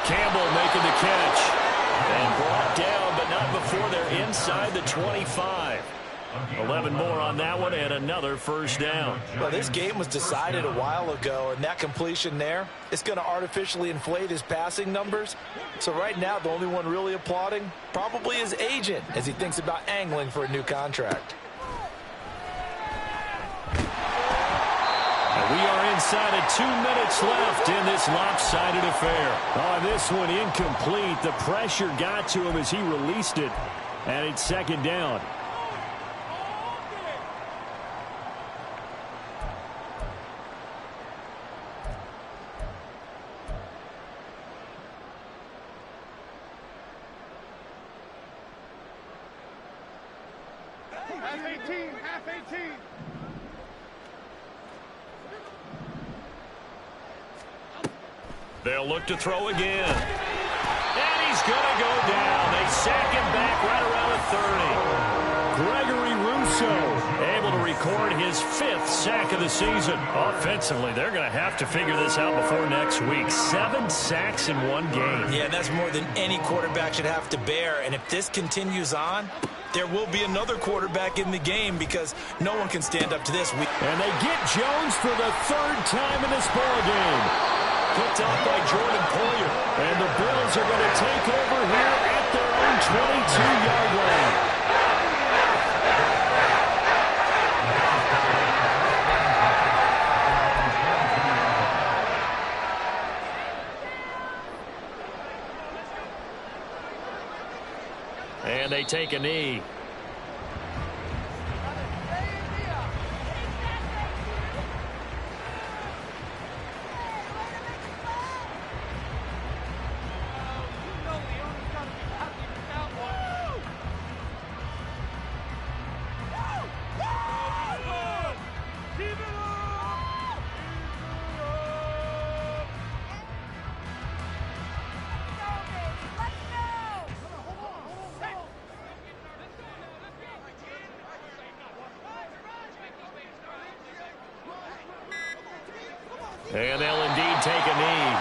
Campbell making the catch. And brought down, but not before they're inside the 25. 11 more on that one and another first down. Well, this game was decided a while ago, and that completion there is going to artificially inflate his passing numbers. So right now, the only one really applauding probably his agent as he thinks about angling for a new contract. And we are inside of 2 minutes left in this lopsided affair. Oh, this one incomplete. The pressure got to him as he released it, and it's second down. Half 18. They'll look to throw again. And he's going to go down. They sack him back right around the 30. Gregory Rousseau able to record his 5th sack of the season. Offensively, they're going to have to figure this out before next week. 7 sacks in one game. Yeah, that's more than any quarterback should have to bear. And if this continues on, there will be another quarterback in the game because no one can stand up to this. And they get Jones for the 3rd time in this ballgame. Picked off by Jordan Poyer. And the Bills are going to take over here at their own 22-yard line. And they take a knee. And they'll indeed take a knee.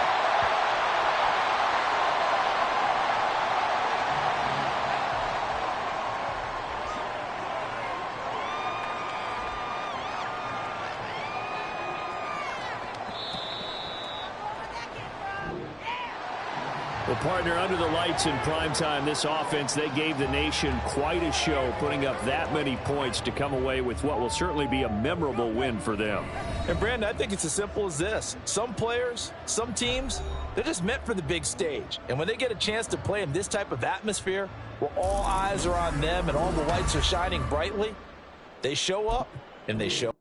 Well, partner, under the lights in primetime, this offense, they gave the nation quite a show, putting up that many points to come away with what will certainly be a memorable win for them. And, Brandon, I think it's as simple as this. Some players, some teams, they're just meant for the big stage. And when they get a chance to play in this type of atmosphere, where all eyes are on them and all the lights are shining brightly, they show up and they show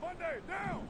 Monday, down!